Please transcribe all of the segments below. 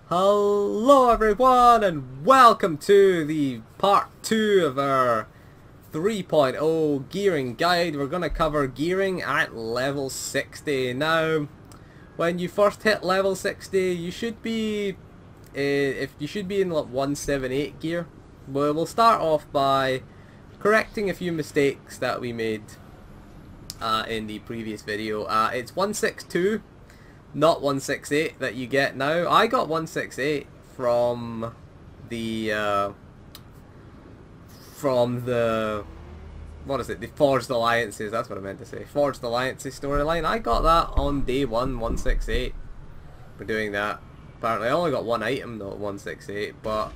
Hello everyone and welcome to the part 2 of our 3.0 gearing guide. We're going to cover gearing at level 60. Now, when you first hit level 60, you should be in like 178 gear. We'll start off by correcting a few mistakes that we made in the previous video. It's 162. Not 168 that you get now. I got 168 from the what is it? The Forged Alliances. That's what I meant to say. Forged Alliances storyline. I got that on day 168. For doing that. Apparently, I only got one item, not 168, but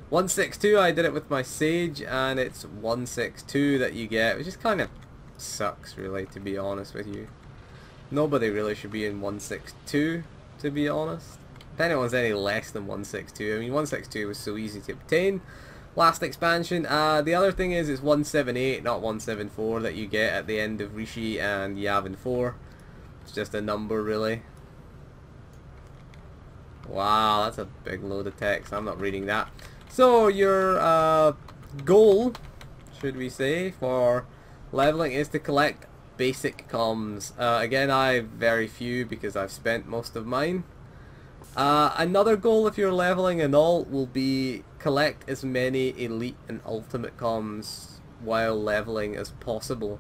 162. I did it with my Sage, and it's 162 that you get, which just kind of sucks, really, to be honest with you. Nobody really should be in 162, to be honest. If anyone's any less than 162, I mean 162 was so easy to obtain last expansion. The other thing is it's 178, not 174 that you get at the end of Rishi and Yavin 4. It's just a number, really. Wow, that's a big load of text. I'm not reading that. So your goal, should we say, for leveling is to collect basic comms. Again, I have very few because I've spent most of mine. Another goal if you're leveling an alt will be collect as many elite and ultimate comms while leveling as possible.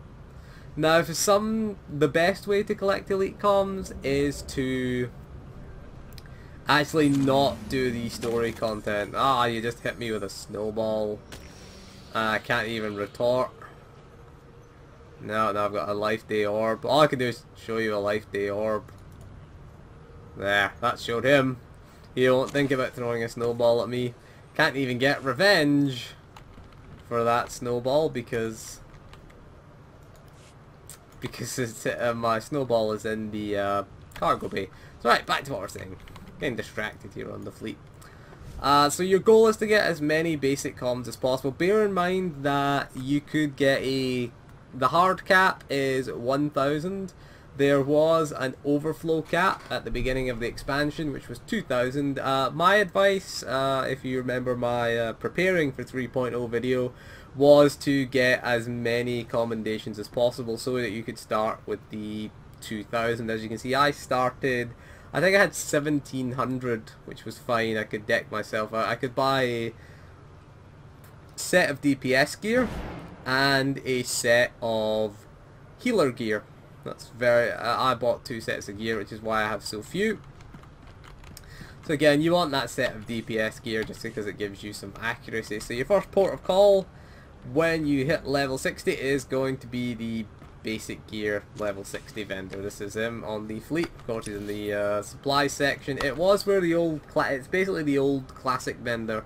Now for some, the best way to collect elite comms is to actually not do the story content. Ah, you just hit me with a snowball. I can't even retort. Now I've got a life day orb. All I can do is show you a life day orb. There, that showed him. He won't think about throwing a snowball at me. Can't even get revenge for that snowball because it's, my snowball is in the cargo bay. So right, back to what we're saying. Getting distracted here on the fleet. So your goal is to get as many basic comms as possible. Bear in mind that you could get the hard cap is 1000. There was an overflow cap at the beginning of the expansion which was 2000. My advice, if you remember my preparing for 3.0 video, was to get as many commendations as possible so that you could start with the 2000. As you can see, I started, I think I had 1700, which was fine. I could deck myself out. I could buy a set of DPS gear and a set of healer gear. That's very, I bought 2 sets of gear, which is why I have so few. So again, you want that set of DPS gear just because it gives you some accuracy. So your first port of call when you hit level 60 is going to be the basic gear level 60 vendor. This is him on the fleet. Of course, he's in the supply section. It was where the old, it's basically the old classic vendor.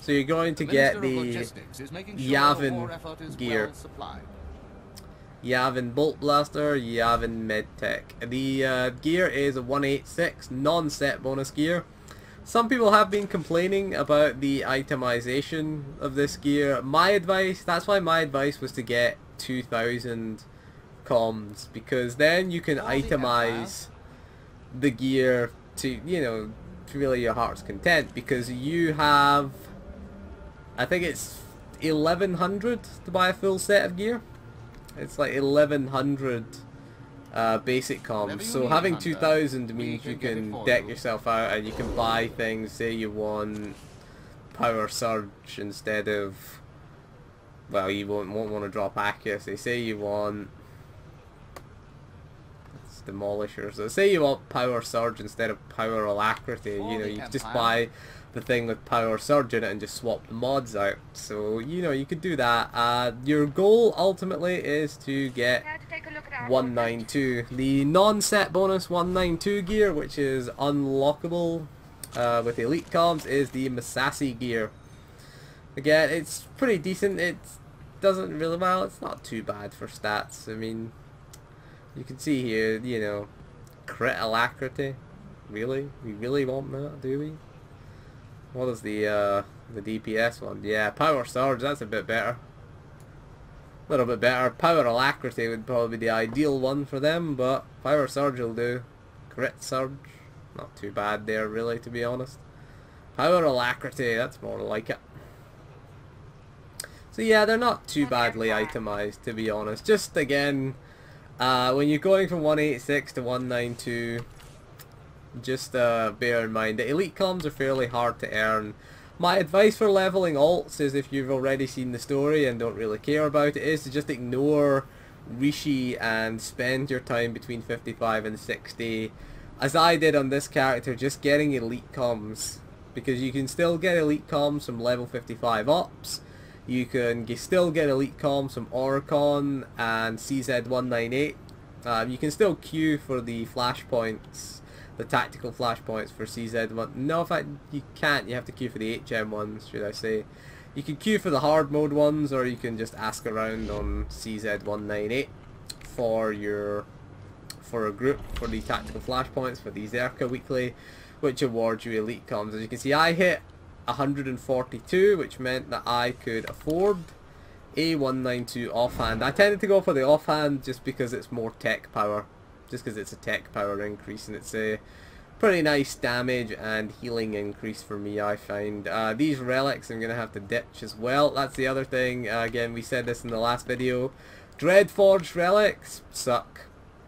So you're going to get the Yavin gear. Yavin Bolt Blaster, Yavin Medtech. The gear is a 186 non-set bonus gear. Some people have been complaining about the itemization of this gear. My advice, that's why my advice was to get 2000 comms, because then you can itemize the gear to, you know, to really your heart's content, because you have, I think it's 1100 to buy a full set of gear. It's like 1100 basic comms. So having 2000 means you can deck yourself out and you can buy things. Say you want Power Surge instead of, well, you won't want to drop accuracy. Say you want, it's Demolisher. So say you want Power Surge instead of Power Alacrity. You know, you can just buy the thing with Power Surge in it and just swap the mods out. So, you know, you could do that. Your goal ultimately is to get 192. The non-set bonus 192 gear, which is unlockable with elite comms, is the Masasi gear. Again, it's pretty decent. It doesn't really, well, it's not too bad for stats. I mean, you can see here, you know, crit alacrity. Really? We really want that, do we? What is the DPS one? Yeah, Power Surge, that's a bit better. A little bit better. Power Alacrity would probably be the ideal one for them, but Power Surge will do. Crit Surge. Not too bad there, really, to be honest. Power alacrity, that's more like it. So yeah, they're not too badly itemized, to be honest. Just again, when you're going from 186 to 192, just bear in mind that elite comms are fairly hard to earn. My advice for leveling alts is, if you've already seen the story and don't really care about it, is to just ignore Rishi and spend your time between 55 and 60, as I did on this character, just getting elite comms. Because you can still get elite comms from level 55 ups. You can still get elite comms from Oricon and CZ198. You can still queue for the flashpoints, the tactical flashpoints for CZ1. No, in fact, you can't. You have to queue for the HM ones, should I say. You can queue for the hard mode ones, or you can just ask around on CZ198 for a group for the tactical flashpoints for the Zerka weekly, which awards you elite comms. As you can see, I hit 142, which meant that I could afford a 192 offhand. I tended to go for the offhand just because it's more tech power, just because it's a tech power increase, and it's a pretty nice damage and healing increase for me, I find. These relics I'm going to have to ditch as well. That's the other thing. Again, we said this in the last video. Dreadforged relics suck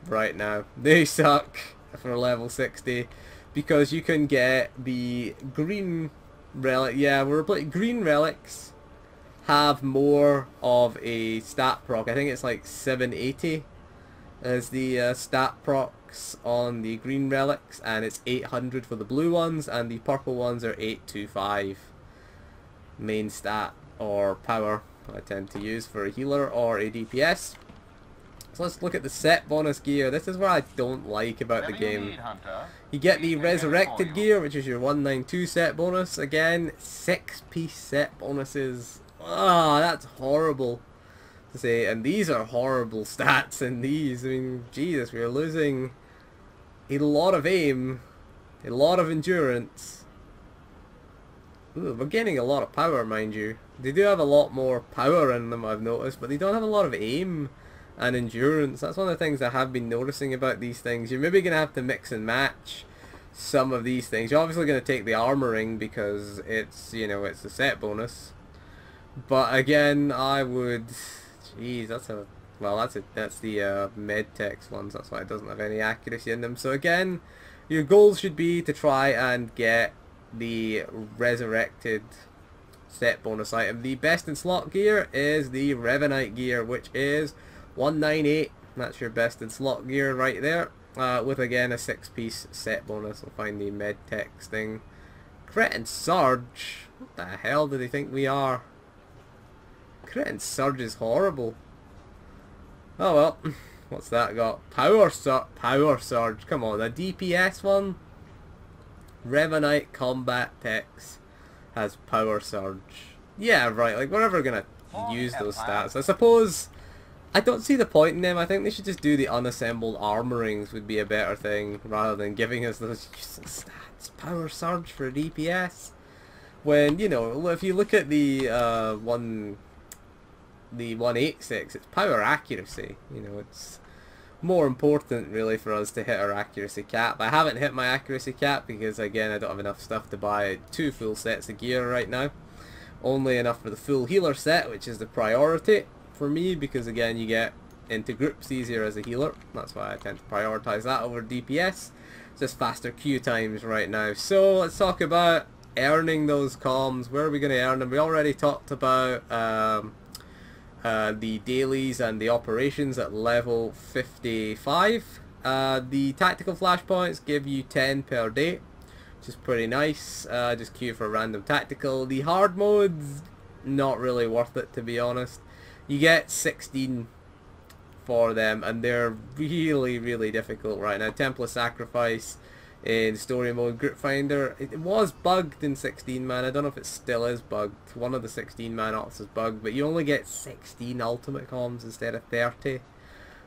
right now. They suck for level 60 because you can get the green relic. Yeah, green relics have more of a stat proc. I think it's like 780 as the stat procs on the green relics, and it's 800 for the blue ones, and the purple ones are 825 main stat or power I tend to use for a healer or a DPS. So let's look at the set bonus gear. This is what I don't like about the game. You get the resurrected gear, which is your 192 set bonus. Again, 6-piece set bonuses. Ah, that's horrible to say. And these are horrible stats in these. I mean, Jesus, we're losing a lot of aim, a lot of endurance. Ooh, we're gaining a lot of power, mind you. They do have a lot more power in them, I've noticed, but they don't have a lot of aim and endurance. That's one of the things I have been noticing about these things. You're maybe going to have to mix and match some of these things. You're obviously going to take the armoring because it's, you know, it's a set bonus. But again, I would... Jeez, that's a... Well, that's the medtex ones. That's why it doesn't have any accuracy in them. So again, your goal should be to try and get the resurrected set bonus item. The best in slot gear is the Revenite gear, which is 198. That's your best in slot gear right there, with again a 6-piece set bonus. We'll find the medtex thing. Crit and Surge. What the hell do they think we are? Crit and Surge is horrible. Oh well, what's that got? Power Surge. Come on, the DPS one. Revenite Combat Tex has Power Surge. Yeah, right. Like, we're never gonna use those stats. I suppose I don't see the point in them. I think they should just do the unassembled armorings would be a better thing, rather than giving us those useless stats. Power Surge for DPS. When, you know, if you look at the 186, it's power accuracy. You know, it's more important really for us to hit our accuracy cap. I haven't hit my accuracy cap because, again, I don't have enough stuff to buy 2 full sets of gear right now. Only enough for the full healer set, which is the priority for me, because again, you get into groups easier as a healer. That's why I tend to prioritize that over DPS. It's just faster queue times right now. So let's talk about earning those comms. Where are we going to earn them? We already talked about the dailies and the operations at level 55. The tactical flashpoints give you 10 per day, which is pretty nice. Just queue for a random tactical. The hard modes, not really worth it, to be honest. You get 16 for them, and they're really, really difficult right now. Temple of Sacrifice in story mode. Group Finder, it was bugged in 16-man. I don't know if it still is bugged. One of the 16-man ops is bugged, but you only get 16 ultimate comms instead of 30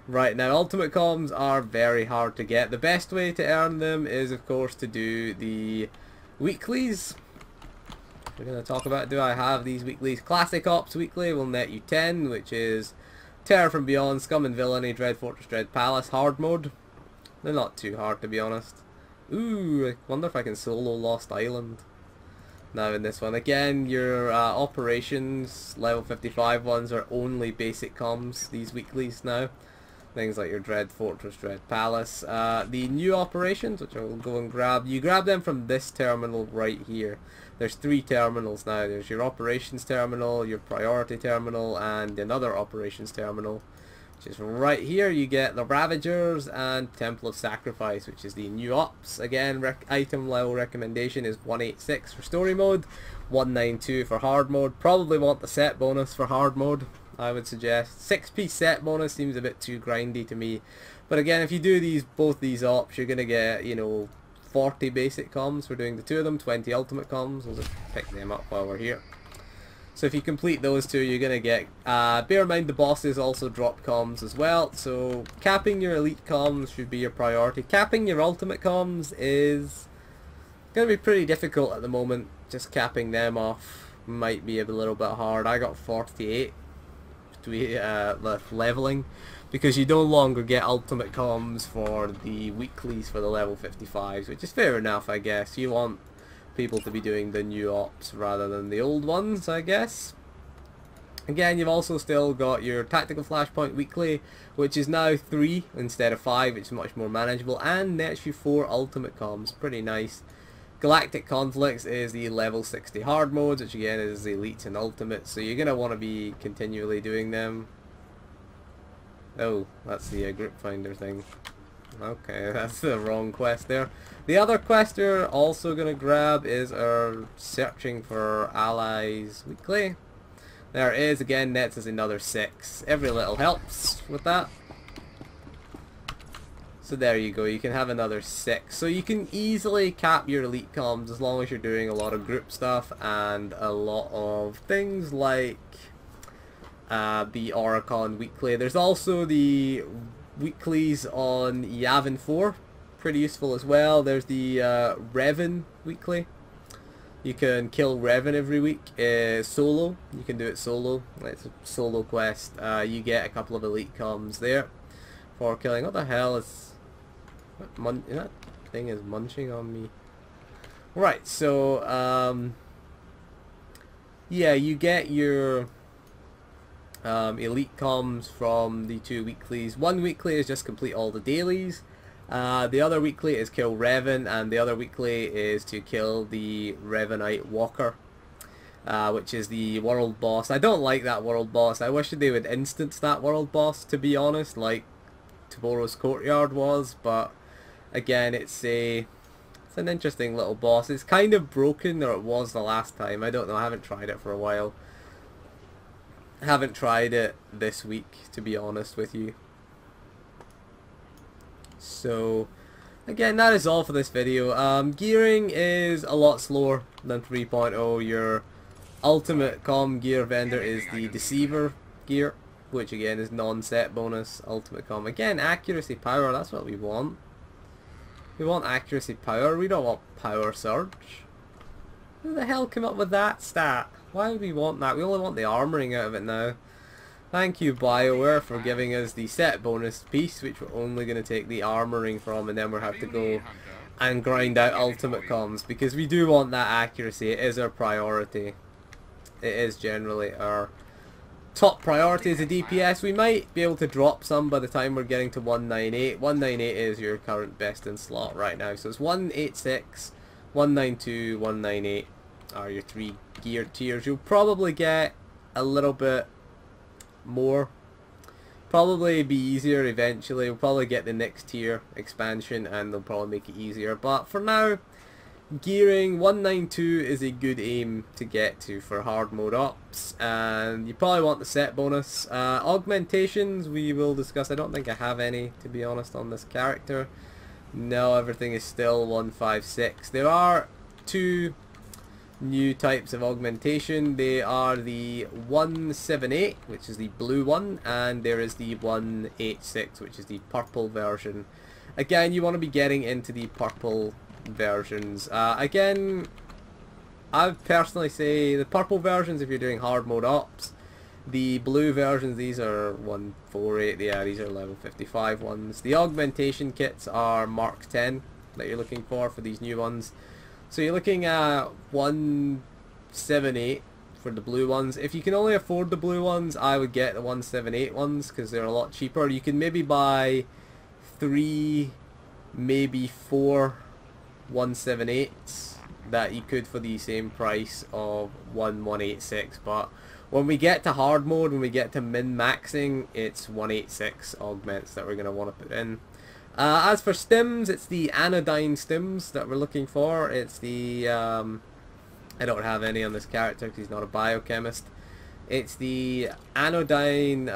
right now. Ultimate comms are very hard to get. The best way to earn them is, of course, to do the weeklies. We're going to talk about, do I have these weeklies? Classic Ops Weekly will net you 10, which is Terror from Beyond, Scum and Villainy, Dread Fortress, Dread Palace, hard mode. They're not too hard, to be honest. Ooh, I wonder if I can solo Lost Island. Now in this one, again, your operations, level 55 ones are only basic comms, these weeklies now. Things like your Dread Fortress, Dread Palace. The new operations, which I will go and grab, you grab them from this terminal right here. There's 3 terminals now. There's your operations terminal, your priority terminal, and another operations terminal, which is right here. You get the Ravagers and Temple of Sacrifice, which is the new ops. Again, item level recommendation is 186 for story mode, 192 for hard mode. Probably want the set bonus for hard mode, I would suggest. 6-piece set bonus seems a bit too grindy to me. But again, if you do both these ops, you're going to get, you know, 40 basic comms. We're doing the 2 of them, 20 ultimate comms. We'll just pick them up while we're here. So if you complete those 2, you're going to get, bear in mind the bosses also drop comms as well. So capping your elite comms should be your priority. Capping your ultimate comms is going to be pretty difficult at the moment. Just capping them off might be a little bit hard. I got 48 the leveling, because you no longer get ultimate comms for the weeklies for the level 55s, which is fair enough, I guess. You want people to be doing the new ops rather than the old ones, I guess. Again, you've also still got your Tactical Flashpoint Weekly, which is now 3 instead of 5, which is much more manageable, and nets you 4 ultimate comms, pretty nice. Galactic Conflicts is the level 60 hard modes, which again is the elites and ultimates, so you're going to want to be continually doing them. Oh, that's the group finder thing. Okay, that's the wrong quest there. The other quest we're also going to grab is our Searching for Allies Weekly. There it is, again, nets us another 6. Every little helps with that. So there you go, you can have another 6. So you can easily cap your elite comms as long as you're doing a lot of group stuff and a lot of things like the Oricon Weekly. There's also the weeklies on Yavin 4, pretty useful as well. There's the Revan Weekly. You can kill Revan every week solo. You can do it solo. It's a solo quest. You get a couple of elite comms there for killing. What the hell is... that thing is munching on me. Right, so yeah, you get your elite comms from the 2 weeklies. One weekly is just complete all the dailies. The other weekly is kill Revan, and the other weekly is to kill the Revanite Walker, which is the world boss. I don't like that world boss. I wish they would instance that world boss, to be honest, like Tomorrow's Courtyard was, but again, it's an interesting little boss. It's kind of broken, or it was the last time. I don't know, I haven't tried it for a while. I haven't tried it this week, to be honest with you. So, again, that is all for this video. Gearing is a lot slower than 3.0. Your ultimate comm gear vendor is the Deceiver gear, which again is non-set bonus. Ultimate comm, again, accuracy power, that's what we want. We want accuracy power, we don't want power surge. Who the hell came up with that stat? Why would we want that? We only want the armoring out of it now. Thank you, BioWare, for giving us the set bonus piece, which we're only going to take the armoring from, and then we'll have to go and grind out ultimate comms, because we do want that accuracy. It is our priority. It is generally our top priority as a DPS. We might be able to drop some by the time we're getting to 198. 198 is your current best in slot right now. So it's 186, 192, 198 are your 3 gear tiers. You'll probably get a little bit more. Probably be easier eventually. We'll probably get the next tier expansion and they'll probably make it easier. But for now, gearing 192 is a good aim to get to for hard mode ops, and you probably want the set bonus. Augmentations we will discuss. I don't think I have any, to be honest, on this character. No, everything is still 156. There are 2 new types of augmentation. They are the 178, which is the blue one, and there is the 186, which is the purple version. Again, you want to be getting into the purple versions. Again, I would personally say the purple versions if you're doing hard mode ops. The blue versions, these are 148, yeah, these are level 55 ones. The augmentation kits are Mark 10. that you're looking for these new ones. So you're looking at 178 for the blue ones. If you can only afford the blue ones, I would get the 178 ones because they're a lot cheaper. You can maybe buy 3, maybe 4 178s that you could for the same price of 186, but when we get to hard mode, when we get to min-maxing, it's 186 augments that we're going to want to put in. As for stims, it's the anodyne stims that we're looking for. It's the, I don't have any on this character because he's not a biochemist. It's the anodyne,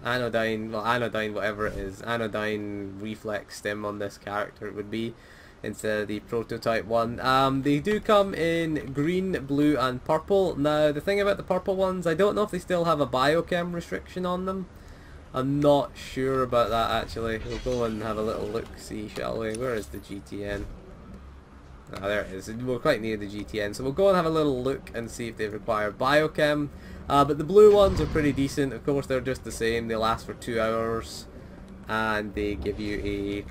anodyne, whatever it is, anodyne reflex stim on this character it would be, instead of the prototype one. They do come in green, blue and purple. Now the thing about the purple ones, I don't know if they still have a biochem restriction on them. I'm not sure about that actually. We'll go and have a little look-see, shall we? Where is the GTN? Ah, there it is. We're quite near the GTN, so we'll go and have a little look and see if they require biochem. But the blue ones are pretty decent. Of course, they're just the same. They last for 2 hours, and they give you a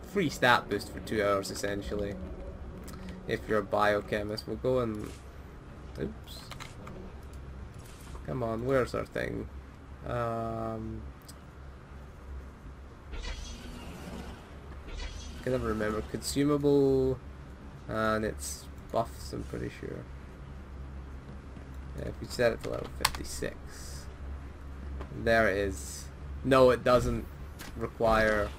free stat boost for 2 hours, essentially. If you're a biochemist, we'll go and... Oops. Come on, where's our thing? I can never remember. Consumable, and it's buffs, I'm pretty sure. Yeah, if we set it to level 56. There it is. No, it doesn't require...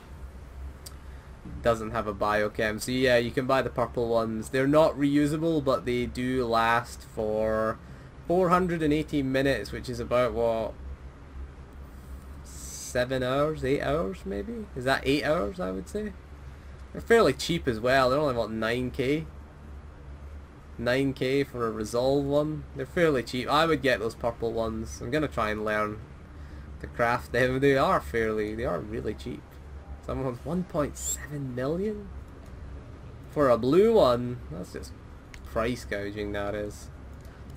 doesn't have a biochem. So yeah, you can buy the purple ones. They're not reusable, but they do last for 480 minutes, which is about, what, 7 hours, 8 hours maybe? Is that 8 hours, I would say? They're fairly cheap as well. They're only about 9k. 9k for a resolve one. They're fairly cheap. I would get those purple ones. I'm gonna try and learn to craft them. They are really cheap. Someone's 1.7 million for a blue one. That's just price gouging, that is.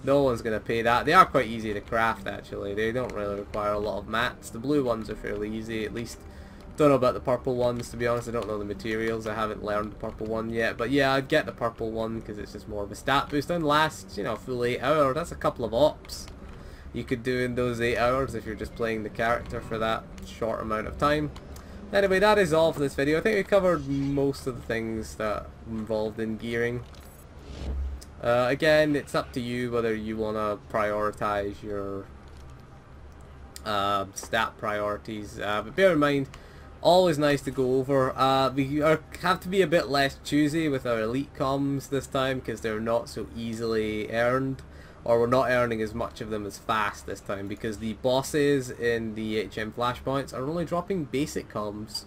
No one's gonna pay that. They are quite easy to craft actually. They don't really require a lot of mats. The blue ones are fairly easy, at least. Don't know about the purple ones, to be honest. I don't know the materials. I haven't learned the purple one yet. But yeah, I'd get the purple one because it's just more of a stat boost and lasts, you know, full 8 hours. That's a couple of ops you could do in those 8 hours if you're just playing the character for that short amount of time. Anyway, that is all for this video. I think we covered most of the things that are involved in gearing. Again, it's up to you whether you want to prioritize your stat priorities. But bear in mind, always nice to go over. We have to be a bit less choosy with our elite comms this time because they're not so easily earned, or we're not earning as much of them as fast this time because the bosses in the HM flashpoints are only dropping basic comms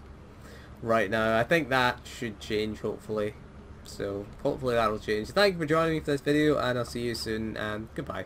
right now. I think that should change hopefully. So hopefully that will change. Thank you for joining me for this video, and I'll see you soon, and goodbye.